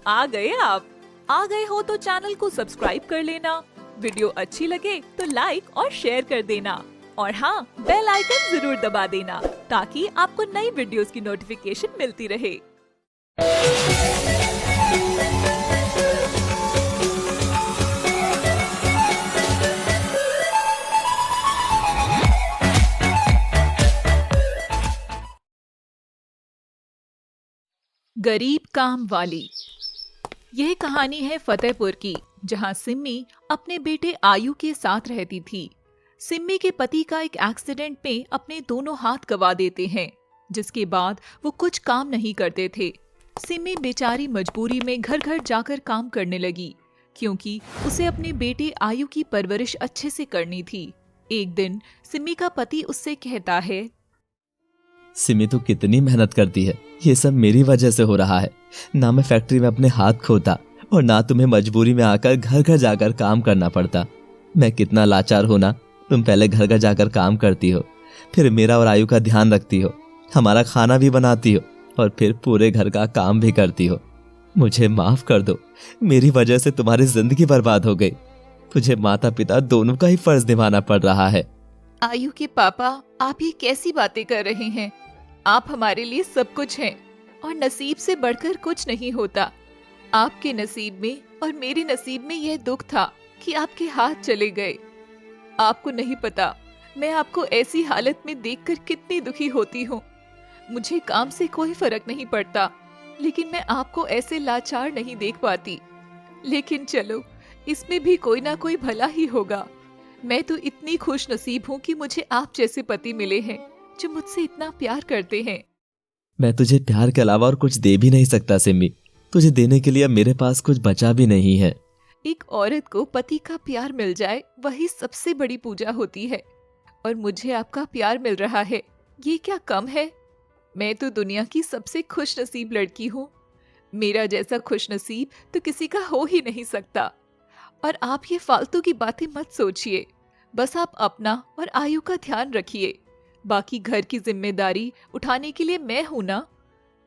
आ गए आप। आ गए हो तो चैनल को सब्सक्राइब कर लेना, वीडियो अच्छी लगे तो लाइक और शेयर कर देना और हाँ, बेल आइकन जरूर दबा देना ताकि आपको नई वीडियोस की नोटिफिकेशन मिलती रहे। गरीब काम वाली। यह कहानी है फतेहपुर की, जहां सिम्मी अपने बेटे आयु के साथ रहती थी। सिम्मी के पति का एक एक्सीडेंट में अपने दोनों हाथ गंवा देते हैं, जिसके बाद वो कुछ काम नहीं करते थे। सिम्मी बेचारी मजबूरी में घर घर जाकर काम करने लगी, क्योंकि उसे अपने बेटे आयु की परवरिश अच्छे से करनी थी। एक दिन सिम्मी का पति उससे कहता है, सिमी तू कितनी मेहनत करती है, ये सब मेरी वजह से हो रहा है। ना मैं फैक्ट्री में अपने हाथ खोता और ना तुम्हें मजबूरी में आकर घर घर जाकर काम करना पड़ता। मैं कितना लाचार हूं ना, तुम पहले घर घर जाकर काम करती हो, फिर मेरा और आयु का ध्यान रखती हो, हमारा खाना भी बनाती हो और फिर पूरे घर का काम भी करती हो। मुझे माफ कर दो, मेरी वजह से तुम्हारी जिंदगी बर्बाद हो गई। मुझे माता पिता दोनों का ही फर्ज निभाना पड़ रहा है। आयु के पापा, आप ये कैसी बातें कर रहे हैं? आप हमारे लिए सब कुछ हैं और नसीब से बढ़कर कुछ नहीं होता। आपके नसीब में और मेरे नसीब में यह दुख था कि आपके हाथ चले गए। आपको नहीं पता मैं आपको ऐसी हालत में देखकर कितनी दुखी होती हूँ। मुझे काम से कोई फर्क नहीं पड़ता, लेकिन मैं आपको ऐसे लाचार नहीं देख पाती। लेकिन चलो, इसमें भी कोई ना कोई भला ही होगा। मैं तो इतनी खुश नसीब हूँ कि मुझे आप जैसे पति मिले हैं जो मुझसे इतना प्यार करते हैं। मैं तुझे प्यार के अलावा और कुछ दे भी नहीं सकता सिम्मी। तुझे देने के लिए मेरे पास कुछ बचा भी नहीं है। एक औरत को पति का प्यार मिल जाए, वही सबसे बड़ी पूजा होती है। और मुझे आपका प्यार मिल रहा है, ये क्या कम है? मैं तो दुनिया की सबसे खुश नसीब लड़की हूँ। मेरा जैसा खुश नसीब तो किसी का हो ही नहीं सकता। और आप ये फालतू की बातें मत सोचिए, बस आप अपना और आयु का ध्यान रखिए। बाकी घर की जिम्मेदारी उठाने के लिए मैं हूं ना।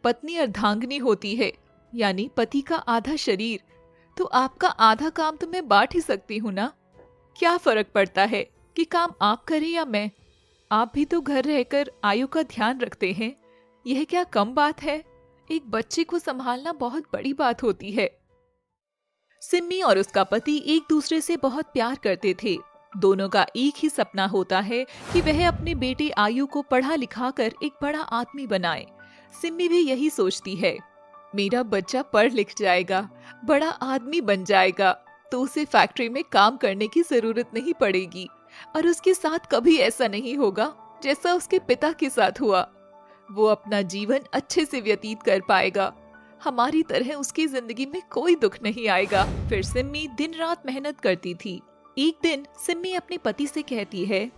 पत्नी अर्धांगिनी होती है, यानी पति का आधा शरीर, तो आपका आधा काम तो मैं बांट ही सकती हूँ ना। क्या फर्क पड़ता है कि काम आप करें या मैं? आप भी तो घर रहकर आयु का ध्यान रखते हैं, यह क्या कम बात है? एक बच्चे को संभालना बहुत बड़ी बात होती है। सिम्मी और उसका पति एक दूसरे से बहुत प्यार करते थे। दोनों का एक ही सपना होता है कि वह अपने बेटे आयु को पढ़ा लिखा कर एक बड़ा आदमी बनाए। सिम्मी भी यही सोचती है, मेरा बच्चा पढ़ लिख जाएगा, बड़ा आदमी बन जाएगा, तो उसे फैक्ट्री में काम करने की जरूरत नहीं पड़ेगी और उसके साथ कभी ऐसा नहीं होगा जैसा उसके पिता के साथ हुआ। वो अपना जीवन अच्छे से व्यतीत कर पाएगा, हमारी तरह उसकी जिंदगी में कोई दुख नहीं आएगा। फिर सिम्मी दिन रात मेहनत करती थी। एक दिन सिम्मी अपने पति से कहती है,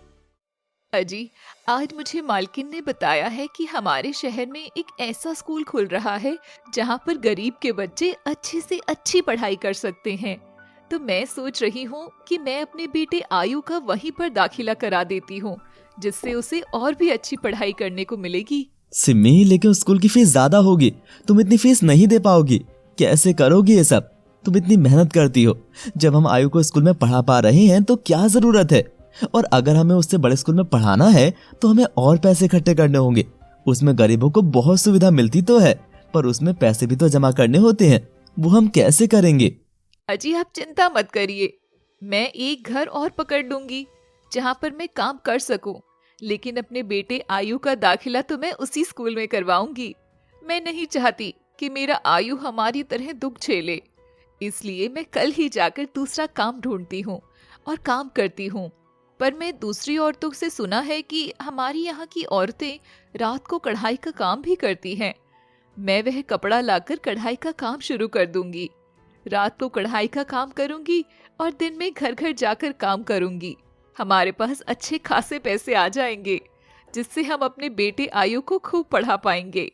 अजी, आज मुझे मालकिन ने बताया है कि हमारे शहर में एक ऐसा स्कूल खुल रहा है जहाँ पर गरीब के बच्चे अच्छी से अच्छी पढ़ाई कर सकते हैं। तो मैं सोच रही हूँ कि मैं अपने बेटे आयु का वहीं पर दाखिला करा देती हूँ, जिससे उसे और भी अच्छी पढ़ाई करने को मिलेगी। सिम्मी, लेकिन स्कूल की फीस ज्यादा होगी, तुम इतनी फीस नहीं दे पाओगी। कैसे करोगी ये सब? तुम इतनी मेहनत करती हो, जब हम आयु को स्कूल में पढ़ा पा रहे हैं तो क्या जरूरत है? और अगर हमें उससे बड़े स्कूल में पढ़ाना है तो हमें और पैसे इकट्ठे करने होंगे। उसमें गरीबों को बहुत सुविधा मिलती तो है, पर उसमें पैसे भी तो जमा करने होते हैं, वो हम कैसे करेंगे? अजी, आप चिंता मत करिए, मैं एक घर और पकड़ लूंगी जहाँ पर मैं काम कर सकूं, लेकिन अपने बेटे आयु का दाखिला तो मैं उसी स्कूल में करवाऊंगी। मैं नहीं चाहती कि मेरा आयु हमारी तरह दुख झेले, इसलिए मैं कल ही जाकर दूसरा काम ढूंढती हूँ और काम करती हूँ। पर मैं दूसरी औरतों से सुना है कि हमारी यहाँ की औरतें रात को कढ़ाई का काम भी करती हैं। मैं वह कपड़ा लाकर कढ़ाई का काम शुरू कर दूंगी। रात को कढ़ाई का काम करूंगी और दिन में घर घर जाकर काम करूंगी। हमारे पास अच्छे खासे पैसे आ जाएंगे, जिससे हम अपने बेटे आयु को खूब पढ़ा पाएंगे।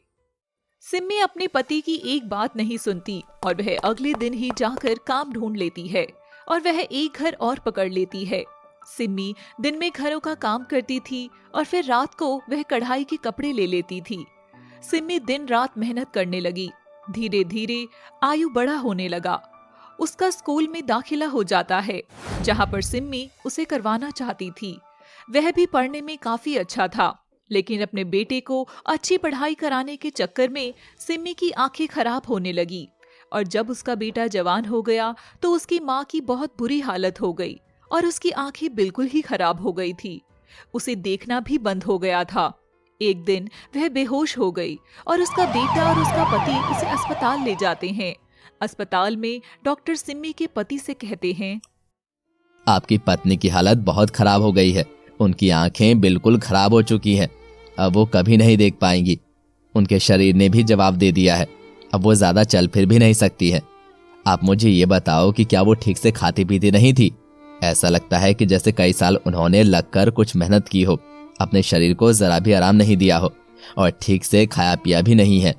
सिम्मी अपने पति की एक बात नहीं सुनती और वह अगले दिन ही जाकर काम ढूंढ लेती है और वह एक घर और पकड़ लेती है। सिम्मी दिन में घरों का काम करती थी और फिर रात को वह कढ़ाई के कपड़े ले लेती थी। सिम्मी दिन रात मेहनत करने लगी। धीरे धीरे आयु बड़ा होने लगा। उसका स्कूल में दाखिला हो जाता है, जहाँ पर सिम्मी उसे करवाना चाहती थी। वह भी पढ़ने में काफी अच्छा था, लेकिन अपने बेटे को अच्छी पढ़ाई कराने के चक्कर में सिम्मी की आंखें खराब होने लगी। और जब उसका बेटा जवान हो गया तो उसकी माँ की बहुत बुरी हालत हो गई और उसकी आंखें बिल्कुल ही खराब हो गई थी। उसे देखना भी बंद हो गया था। एक दिन वह बेहोश हो गई और उसका बेटा और उसका पति उसे अस्पताल ले जाते हैं। अस्पताल में डॉक्टर सिम्मी के पति से कहते हैं, आपकी पत्नी की हालत बहुत खराब हो गई है। उनकी आंखें बिल्कुल खराब हो चुकी हैं। अब वो कभी नहीं देख पाएंगी। उनके शरीर ने भी जवाब दे दिया है। अब वो ज्यादा चल फिर भी नहीं सकती है। आप मुझे ये बताओ कि क्या वो ठीक से खाती पीती नहीं थी? ऐसा लगता है कि जैसे कई साल उन्होंने लगकर कुछ मेहनत की हो, अपने शरीर को जरा भी आराम नहीं दिया हो और ठीक से खाया पिया भी नहीं है,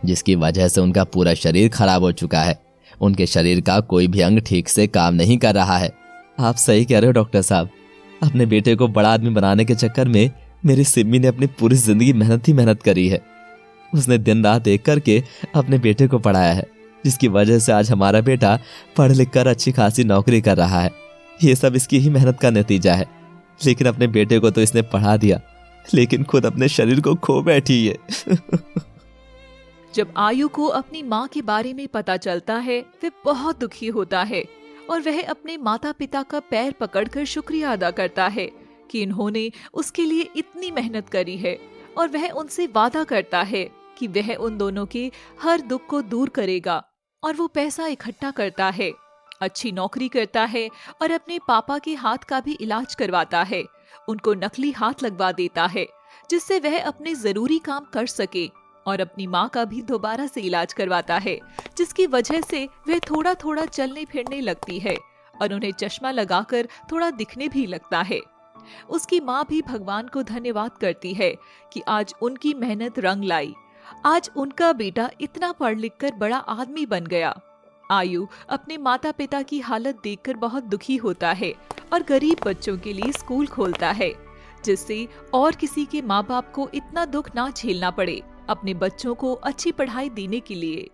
जिसकी वजह से उनका पूरा शरीर खराब हो चुका है। उनके शरीर का कोई भी अंग ठीक से काम नहीं कर रहा है। आप सही कह रहे हो डॉक्टर साहब। अपने बेटे को बड़ा आदमी बनाने के चक्कर में मेरी सिम्मी ने अपनी पूरी जिंदगी मेहनत करी है। उसने दिन रात एक करके अपने बेटे को पढ़ाया है, जिसकी वजह से आज हमारा बेटा पढ़ लिख कर अच्छी खासी नौकरी कर रहा है। ये सब इसकी ही मेहनत का नतीजा है। लेकिन अपने बेटे को तो इसने पढ़ा दिया, लेकिन खुद अपने शरीर को खो बैठी है। जब आयु को अपनी माँ के बारे में पता चलता है, वह बहुत दुखी होता है और वह अपने माता पिता का पैर पकड़कर शुक्रिया अदा करता है कि इन्होंने उसके लिए इतनी मेहनत करी है। और वह उनसे वादा करता है कि वह उन दोनों के हर दुख को दूर करेगा। और वो पैसा इकट्ठा करता है, अच्छी नौकरी करता है और अपने पापा के हाथ का भी इलाज करवाता है। उनको नकली हाथ लगवा देता है, जिससे वह अपने जरूरी काम कर सके। और अपनी माँ का भी दोबारा से इलाज करवाता है, जिसकी वजह से वह थोड़ा थोड़ा चलने फिरने लगती है और उन्हें चश्मा लगाकर थोड़ा दिखने भी लगता है। उसकी माँ भी भगवान को धन्यवाद करती है कि आज उनकी मेहनत रंग लाई। आज उनका बेटा इतना पढ़ लिख कर बड़ा आदमी बन गया। आयु अपने माता पिता की हालत देखकर बहुत दुखी होता है और गरीब बच्चों के लिए स्कूल खोलता है, जिससे और किसी के माँ बाप को इतना दुख ना झेलना पड़े अपने बच्चों को अच्छी पढ़ाई देने के लिए।